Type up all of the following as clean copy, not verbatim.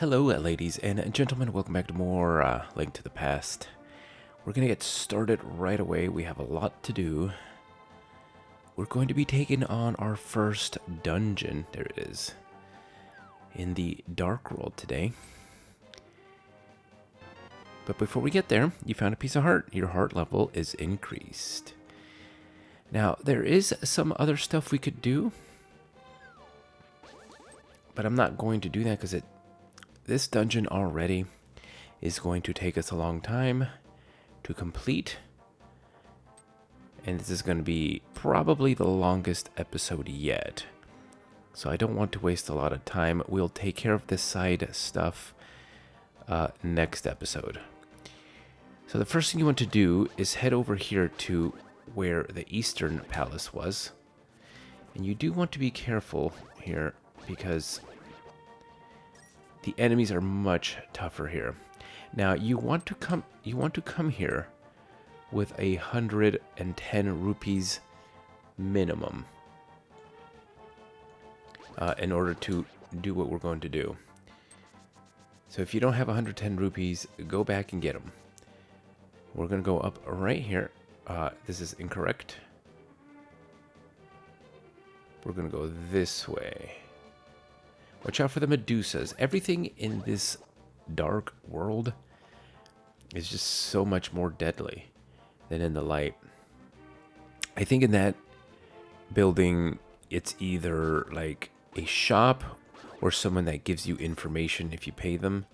Hello, ladies and gentlemen. Welcome back to more Link to the Past. We're going to get started right away. We have a lot to do. We're going to be taking on our first dungeon. There it is. In the Dark World today. But before we get there, you found a piece of heart. Your heart level is increased. Now, there is some other stuff we could do. But I'm not going to do that because this dungeon already is going to take us a long time to complete. And this is going to be probably the longest episode yet. So I don't want to waste a lot of time. We'll take care of this side stuff next episode. So the first thing you want to do is head over here to where the Eastern Palace was. And you do want to be careful here because the enemies are much tougher here. Now you want to come here with 110 rupees minimum in order to do what we're going to do. So if you don't have 110 rupees, go back and get them. We're going to go up right here. This is incorrect. We're going to go this way. Watch out for the Medusas. Everything in this dark world is just so much more deadly than in the light. I think in that building, it's either like a shop or someone that gives you information if you pay them.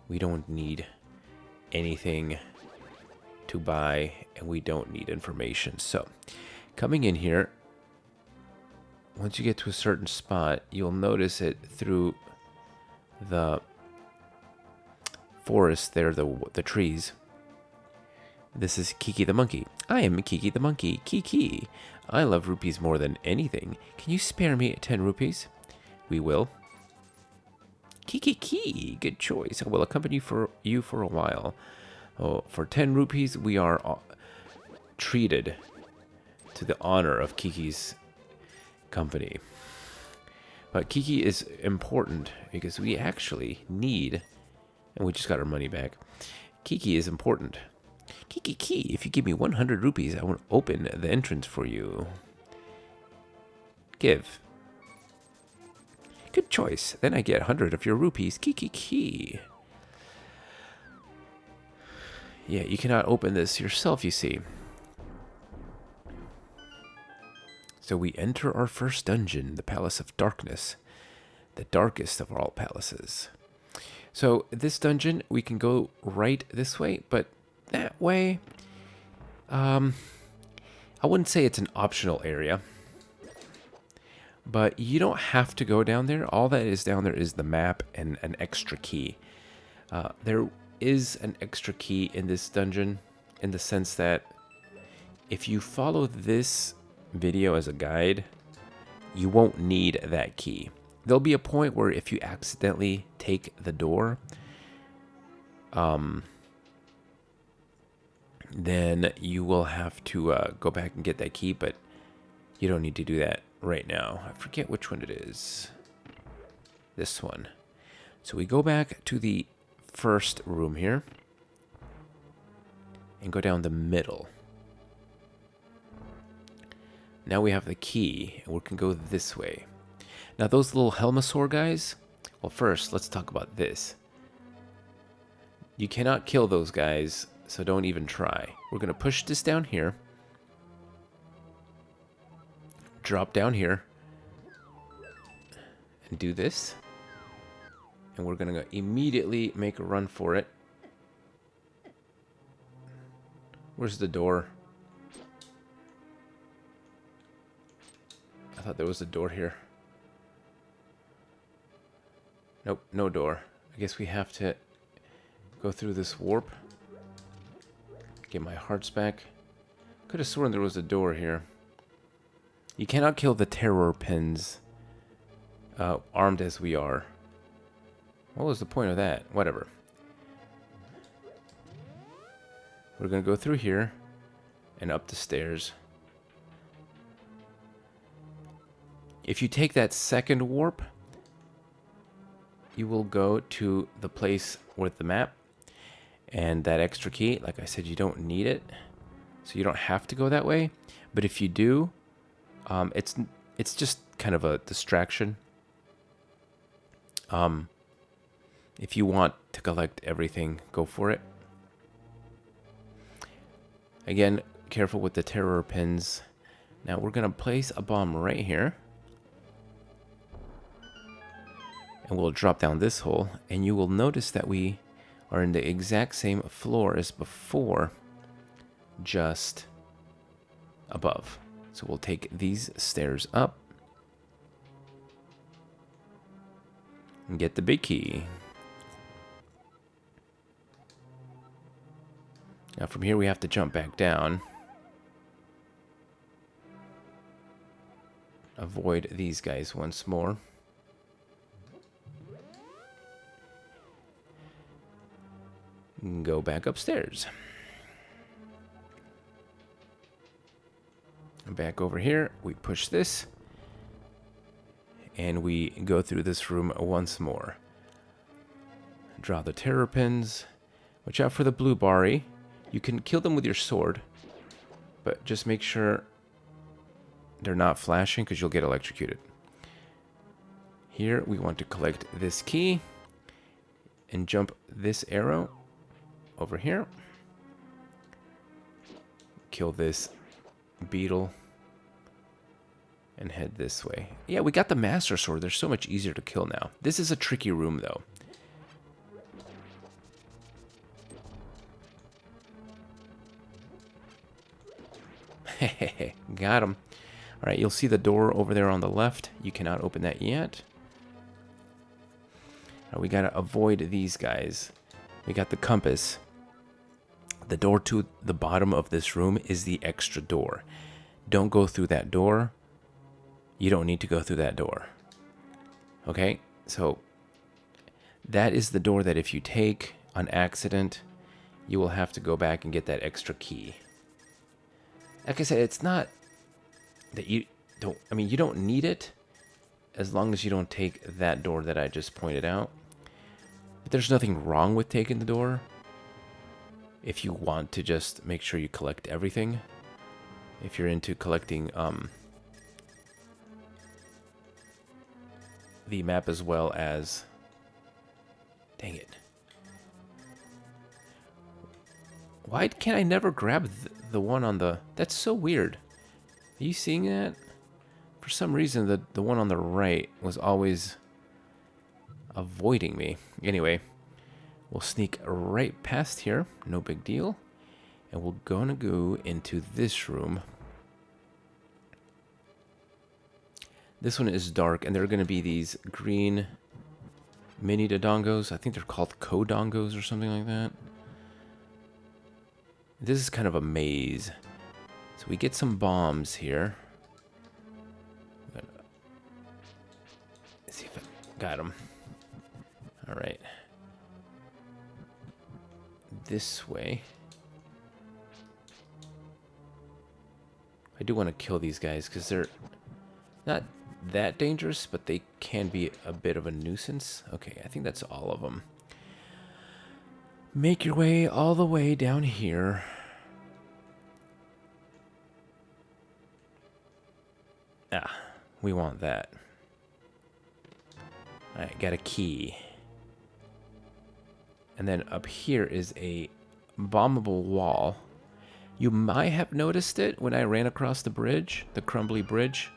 We don't need anything to buy, and we don't need information. So, coming in here, once you get to a certain spot, you'll notice it through the forest there, the trees. This is Kiki the monkey. I am Kiki the monkey. Kiki. I love rupees more than anything. Can you spare me 10 rupees? We will. Kiki. Good choice. I will accompany you for a while. Oh, for 10 rupees, we are treated to the honor of Kiki's company. But Kiki is important because we actually need, and we just got our money back. Kiki is important. Kiki, if you give me 100 rupees, I will open the entrance for you. Give. Good choice. Then I get 100 of your rupees. Kiki. Yeah, you cannot open this yourself, you see. So we enter our first dungeon, the Palace of Darkness, the darkest of all palaces. So this dungeon, we can go right this way, but that way, I wouldn't say it's an optional area, but you don't have to go down there. All that is down there is the map and an extra key. There is an extra key in this dungeon in the sense that if you follow this video as a guide, you won't need that key. There'll be a point where if you accidentally take the door, then you will have to go back and get that key, but you don't need to do that right now. I forget which one it is. This one. So we go back to the first room here and go down the middle. Now we have the key, and we can go this way. Now those little Helmasaur guys, well first, let's talk about this. You cannot kill those guys, so don't even try. We're going to push this down here. Drop down here. And do this. And we're going to immediately make a run for it. Where's the door? I thought there was a door here. Nope, no door. I guess we have to go through this warp. Get my hearts back. Could have sworn there was a door here. You cannot kill the terror pins, armed as we are. What was the point of that? Whatever. We're going to go through here and up the stairs. If you take that second warp, you will go to the place with the map. And that extra key, like I said, you don't need it. So you don't have to go that way. But if you do, it's just kind of a distraction. If you want to collect everything, go for it. Again, careful with the terror pins. Now we're going to place a bomb right here. And we'll drop down this hole. And you will notice that we are in the exact same floor as before, just above. So we'll take these stairs up and get the big key. Now from here we have to jump back down. Avoid these guys once more. Go back upstairs. Back over here, we push this. And we go through this room once more. Draw the terror pins. Watch out for the blue bari. You can kill them with your sword, but just make sure they're not flashing because you'll get electrocuted. Here we want to collect this key and jump this arrow over here. Kill this beetle and head this way. Yeah, we got the Master Sword. They're so much easier to kill now. This is a tricky room though. Got him. All right, you'll see the door over there on the left. You cannot open that yet. We got to avoid these guys. We got the compass. The door to the bottom of this room is the extra door. Don't go through that door. You don't need to go through that door. Okay, so that is the door that if you take on accident, you will have to go back and get that extra key. Like I said, it's not that you don't, I mean, you don't need it as long as you don't take that door that I just pointed out. But there's nothing wrong with taking the door if you want to just make sure you collect everything. If you're into collecting the map as well as... Dang it. Why can't I never grab the one on the... That's so weird. Are you seeing that? For some reason, the one on the right was always avoiding me. Anyway, we'll sneak right past here. No big deal. And we're gonna go into this room. This one is dark, and there are gonna be these green mini dodongos. I think they're called kodongos or something like that. This is kind of a maze. So we get some bombs here. Let's see if I got them. All right. This way. I do want to kill these guys because they're not that dangerous, but they can be a bit of a nuisance. Okay, I think that's all of them. Make your way all the way down here. Ah, we want that. Alright, got a key. And then up here is a bombable wall. You might have noticed it when I ran across the bridge, the crumbly bridge.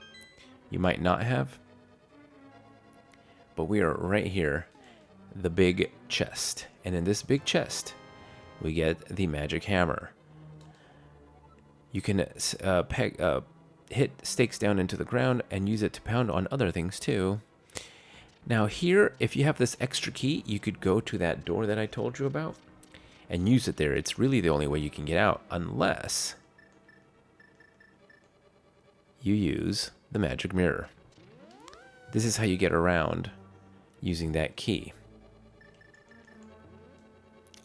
You might not have. But we are right here, the big chest. And in this big chest, we get the magic hammer. You can hit stakes down into the ground and use it to pound on other things too. Now here, if you have this extra key, you could go to that door that I told you about and use it there. It's really the only way you can get out, unless you use the magic mirror. This is how you get around using that key.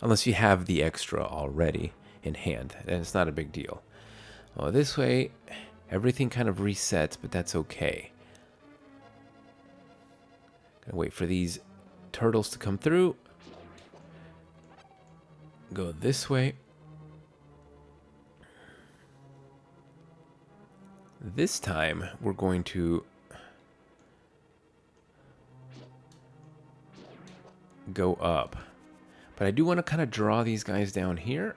Unless you have the extra already in hand, then it's not a big deal. Well, this way, everything kind of resets, but that's okay. Gonna wait for these turtles to come through. Go this way. This time, we're going to go up. But I do want to kind of draw these guys down here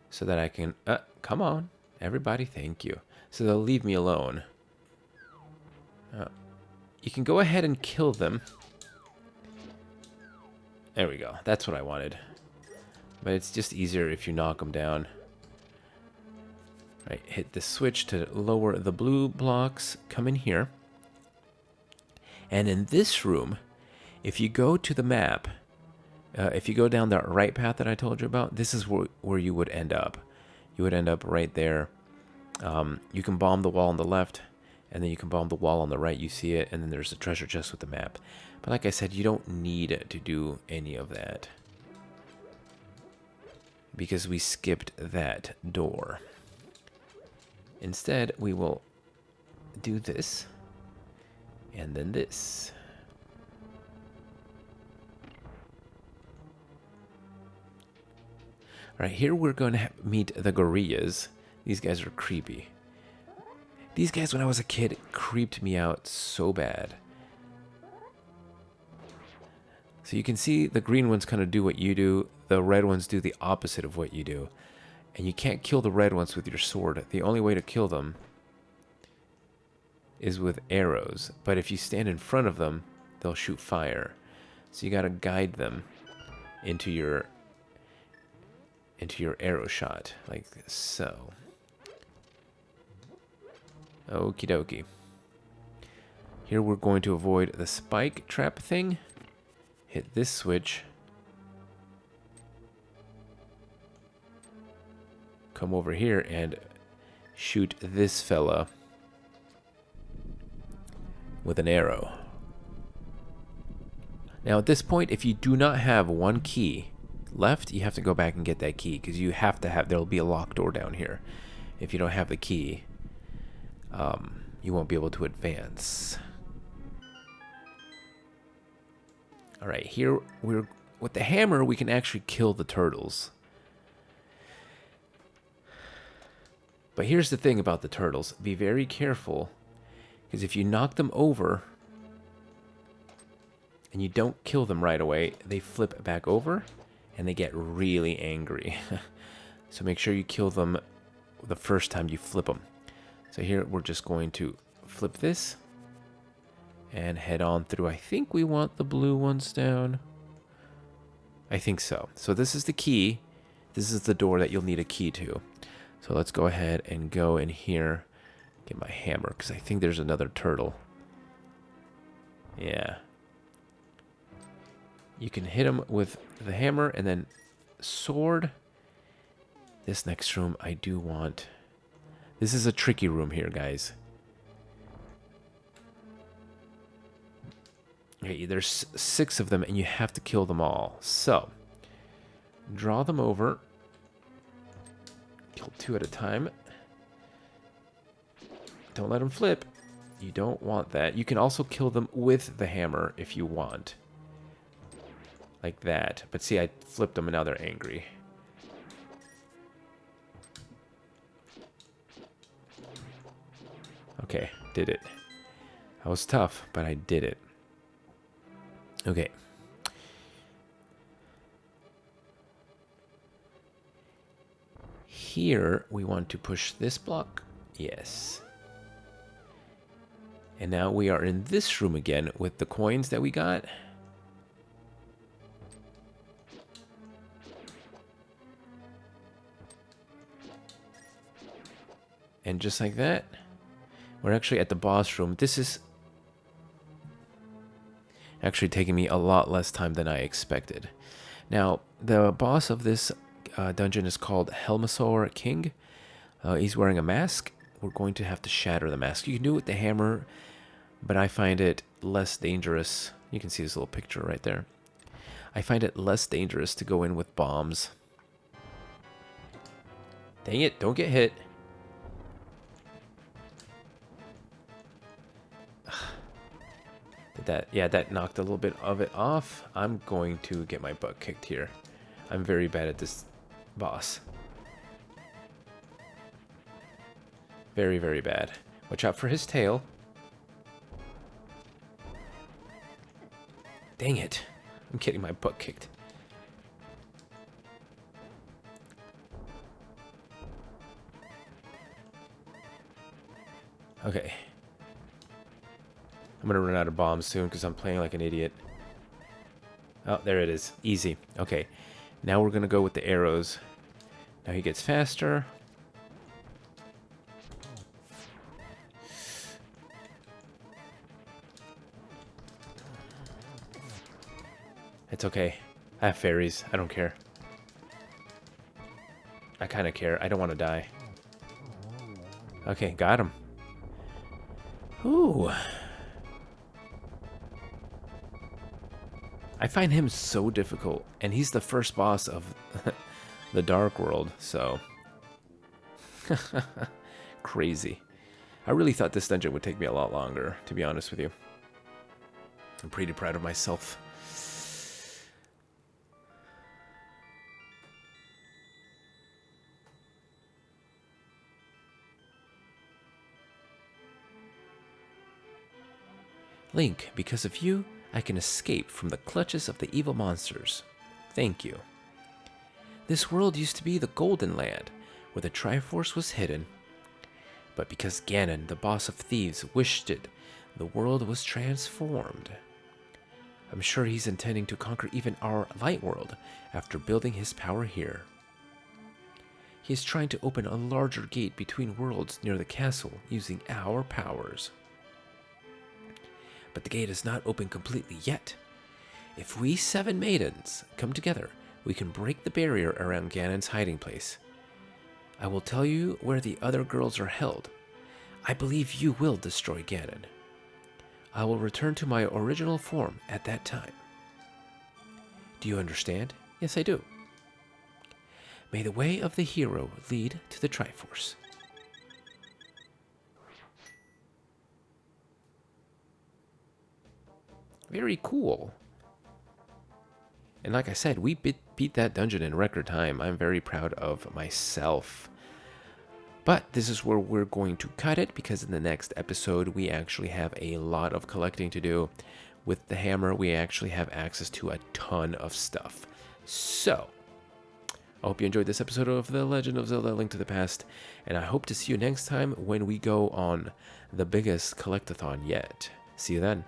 so that I can... come on, everybody, thank you. So they'll leave me alone. You can go ahead and kill them. There we go. That's what I wanted. But it's just easier if you knock them down. Right, hit the switch to lower the blue blocks. Come in here. And in this room, if you go to the map, if you go down that right path that I told you about, this is where you would end up. You would end up right there. You can bomb the wall on the left, and then you can bomb the wall on the right. You see it, and then there's a treasure chest with the map. But like I said, you don't need to do any of that, because we skipped that door. Instead, we will do this, and then this. All right, here we're going to meet the gorillas. These guys are creepy. These guys, when I was a kid, creeped me out so bad. So you can see the green ones kind of do what you do. The red ones do the opposite of what you do. And you can't kill the red ones with your sword. The only way to kill them is with arrows. But if you stand in front of them, they'll shoot fire. So you got to guide them into your arrow shot, like so. Okie dokie. Here we're going to avoid the spike trap thing. Hit this switch. Come over here and shoot this fella with an arrow. Now at this point, if you do not have one key left, you have to go back and get that key, because you have to have, there'll be a locked door down here. If you don't have the key, you won't be able to advance. All right, here we're with the hammer, we can actually kill the turtles. But here's the thing about the turtles. Be very careful, because if you knock them over and you don't kill them right away, they flip back over and they get really angry. So make sure you kill them the first time you flip them. So here we're just going to flip this and head on through. I think we want the blue ones down. I think so. So this is the key. This is the door that you'll need a key to. So let's go ahead and go in here. Get my hammer, because I think there's another turtle. Yeah. You can hit him with the hammer and then sword. This next room I do want. This is a tricky room here, guys. Okay, there's 6 of them and you have to kill them all. So, draw them over. Kill 2 at a time. Don't let them flip. You don't want that. You can also kill them with the hammer if you want. Like that. But see, I flipped them and now they're angry. Okay, did it. That was tough, but I did it. Okay. Here, we want to push this block. Yes. And now we are in this room again with the coins that we got. And just like that, we're actually at the boss room. This is actually taking me a lot less time than I expected. Now, the boss of this dungeon is called Helmasaur King. He's wearing a mask. We're going to have to shatter the mask. You can do it with the hammer, but I find it less dangerous. You can see this little picture right there. I find it less dangerous to go in with bombs. Dang it, don't get hit. That knocked a little bit of it off. I'm going to get my butt kicked here. I'm very bad at this boss. Very, very bad. Watch out for his tail. Dang it. I'm getting my butt kicked. Okay. I'm gonna run out of bombs soon because I'm playing like an idiot. Oh, there it is. Easy. Okay. Now we're gonna go with the arrows. Now he gets faster. It's okay. I have fairies. I don't care. I kind of care. I don't want to die. Okay, got him. Ooh. I find him so difficult, and he's the first boss of the Dark World, so... Crazy. I really thought this dungeon would take me a lot longer, to be honest with you. I'm pretty proud of myself. Link, because of you, I can escape from the clutches of the evil monsters. Thank you. This world used to be the Golden Land, where the Triforce was hidden. But because Ganon, the boss of thieves, wished it, the world was transformed. I'm sure he's intending to conquer even our light world after building his power here. He is trying to open a larger gate between worlds near the castle using our powers. But the gate is not open completely yet. If we 7 maidens come together, we can break the barrier around Ganon's hiding place. I will tell you where the other girls are held. I believe you will destroy Ganon. I will return to my original form at that time. Do you understand? Yes, I do. May the way of the hero lead to the Triforce. Very cool. And like I said, we beat that dungeon in record time. I'm very proud of myself. But this is where we're going to cut it, because in the next episode, we actually have a lot of collecting to do. With the hammer, we actually have access to a ton of stuff. So, I hope you enjoyed this episode of The Legend of Zelda: Link to the Past, and I hope to see you next time when we go on the biggest collectathon yet. See you then.